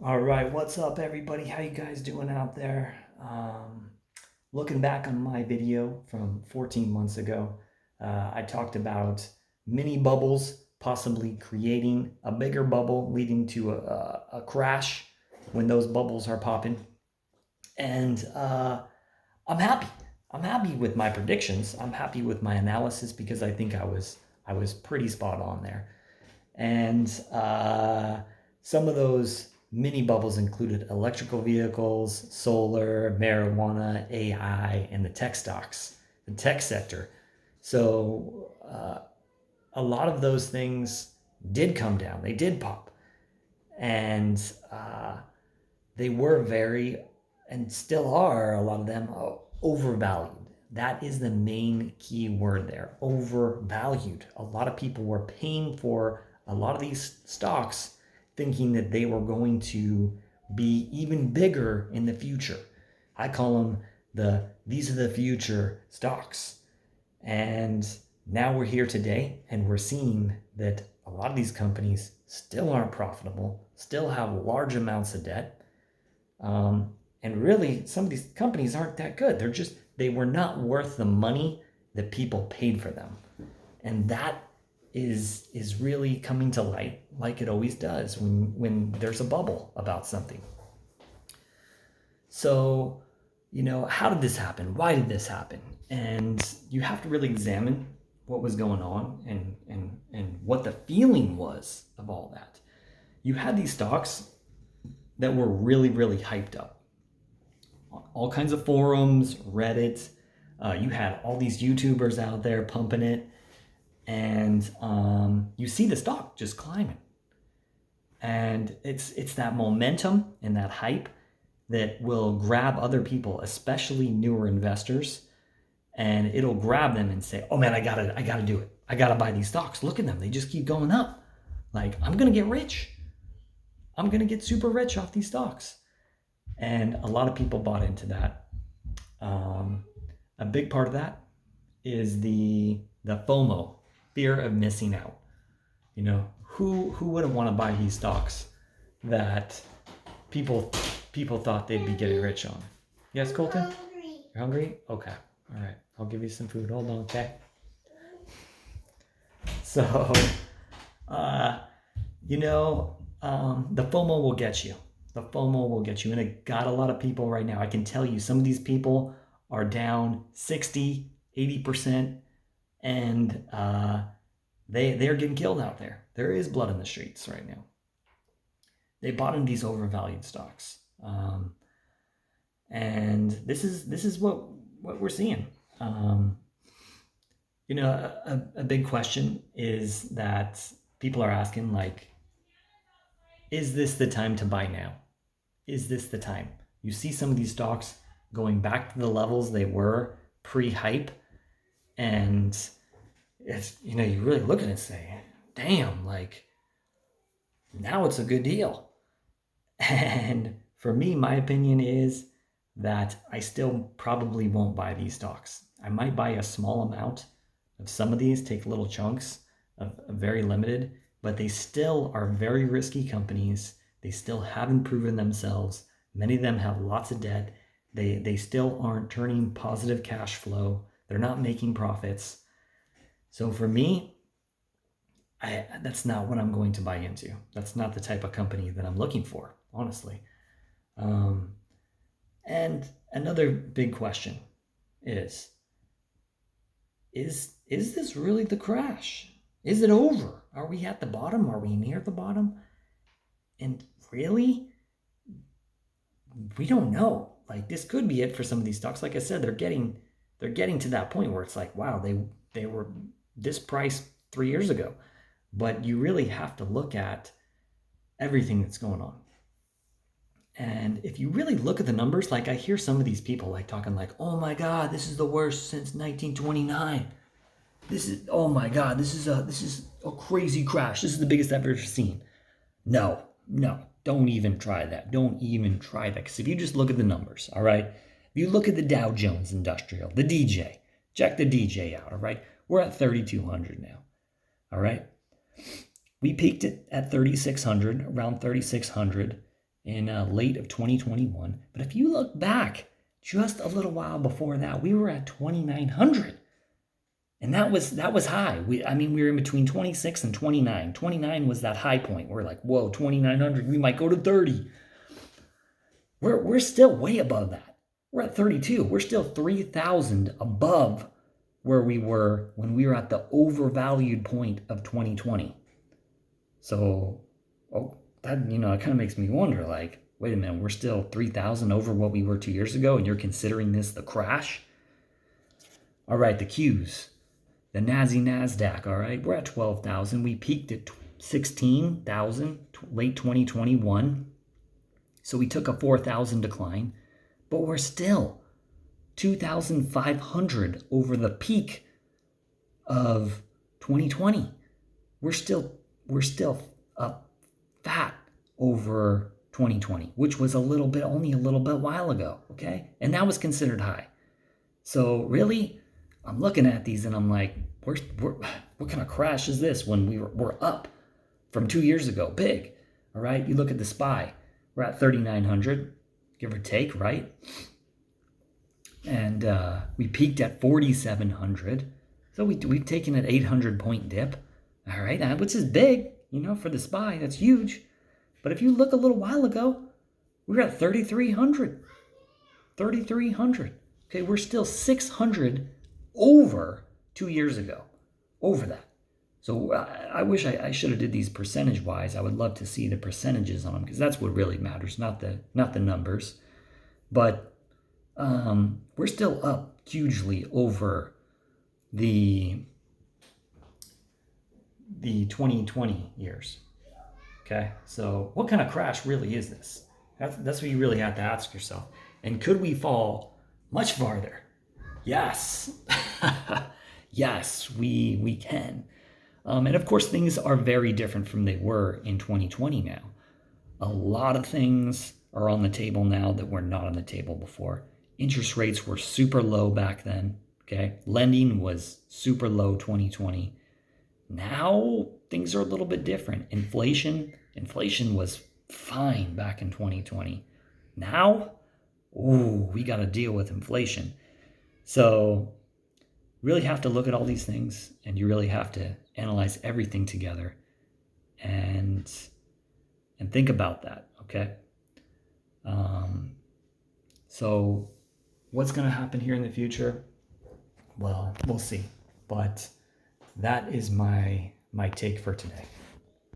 All right, what's up, everybody? How you guys doing out there? Looking back on my video from 14 months ago, I talked about mini bubbles possibly creating a bigger bubble, leading to a crash when those bubbles are popping. And I'm happy. I'm happy with my predictions. I'm happy with my analysis because I think I was pretty spot on there. And some of those mini bubbles included electrical vehicles, solar, marijuana, AI, and the tech stocks, the tech sector. So a lot of those things did come down, they did pop. And they were very, and still are, a lot of them, overvalued. That is the main key word there, overvalued. A lot of people were paying for a lot of these stocks thinking that they were going to be even bigger in the future. I call them these are the future stocks. And now we're here today and we're seeing that a lot of these companies still aren't profitable, still have large amounts of debt. And really, some of these companies aren't that good. They were not worth the money that people paid for them. And that is really coming to light like it always does when there's a bubble about something. So, how did this happen? Why did this happen? And you have to really examine what was going on and what the feeling was of all that. You had these stocks that were really, really hyped up. All kinds of forums, Reddit. You had all these YouTubers out there pumping it, and you see the stock just climbing. And it's that momentum and that hype that will grab other people, especially newer investors, and it'll grab them and say, "Oh man, I gotta do it. I gotta buy these stocks. Look at them; they just keep going up. Like I'm gonna get rich. I'm gonna get super rich off these stocks." And a lot of people bought into that. Um, a big part of that is the FOMO, fear of missing out. Who wouldn't want to buy these stocks that people people thought they'd be getting rich on? Yes, Colton? You're hungry? Okay. All right. I'll give you some food. Hold on, okay? So, uh, the FOMO will get you. The FOMO will get you. And it got a lot of people right now. I can tell you some of these people are down 60, 80%, and they're getting killed out there. There is blood in the streets right now. They bought in these overvalued stocks. And this is what we're seeing. A big question is that people are asking, like, is this the time to buy now? Is this the time? You see some of these stocks going back to the levels they were pre-hype, and it's you really look at it and say, damn, like now it's a good deal. And for me, my opinion is that I still probably won't buy these stocks. I might buy a small amount of some of these, take little chunks of very limited, but they still are very risky companies. They still haven't proven themselves. Many of them have lots of debt. They still aren't turning positive cash flow. They're not making profits. So for me, that's not what I'm going to buy into. That's not the type of company that I'm looking for, honestly. And another big question is this really the crash? Is it over? Are we at the bottom? Are we near the bottom? And really, we don't know. Like, this could be it for some of these stocks. Like I said, they're getting to that point where it's like, wow, they were this price 3 years ago. But you really have to look at everything that's going on. And if you really look at the numbers, like I hear some of these people like talking like, oh my God, this is the worst since 1929. Oh my God, this is a crazy crash. This is the biggest I've ever seen. No, don't even try that. Don't even try that. Because if you just look at the numbers, all right? If you look at the Dow Jones Industrial, the DJ, check the DJ out, all right? We're at 3,200 now, all right? We peaked it at 3,600, around 3,600 in late of 2021. But if you look back just a little while before that, we were at 2,900. And that was high. We were in between 26 and 29. 29 was that high point. We're like, whoa, 2,900. We might go to 30. We're still way above that. We're at 32. We're still 3,000 above where we were when we were at the overvalued point of 2020. So, that, it kind of makes me wonder, like, wait a minute, we're still 3,000 over what we were 2 years ago, and you're considering this the crash? All right, the Qs. The NASDAQ, all right, we're at 12,000. We peaked at 16,000 late 2021. So we took a 4,000 decline, but we're still 2,500 over the peak of 2020. We're still up fat over 2020, which was only a little bit while ago, okay? And that was considered high. So really, I'm looking at these and I'm like, what kind of crash is this when we're up from 2 years ago? Big, all right? You look at the SPY, we're at 3,900, give or take, right? And we peaked at 4,700. So we've taken an 800-point dip, all right? Which is big, for the SPY, that's huge. But if you look a little while ago, we were at 3,300. 3,300. Okay, we're still 600 over 2 years ago, over that. So I wish I should have did these percentage-wise. I would love to see the percentages on them because that's what really matters, not the numbers. But we're still up hugely over the 2020 years. Okay, so what kind of crash really is this? That's what you really have to ask yourself. And could we fall much farther? Yes. Yes, we can. And of course, things are very different from they were in 2020 now. A lot of things are on the table now that were not on the table before. Interest rates were super low back then, okay? Lending was super low 2020. Now, things are a little bit different. Inflation was fine back in 2020. Now, we got to deal with inflation. So really have to look at all these things, and you really have to analyze everything together and think about that, okay? So what's going to happen here in the future? Well, we'll see. But that is my take for today.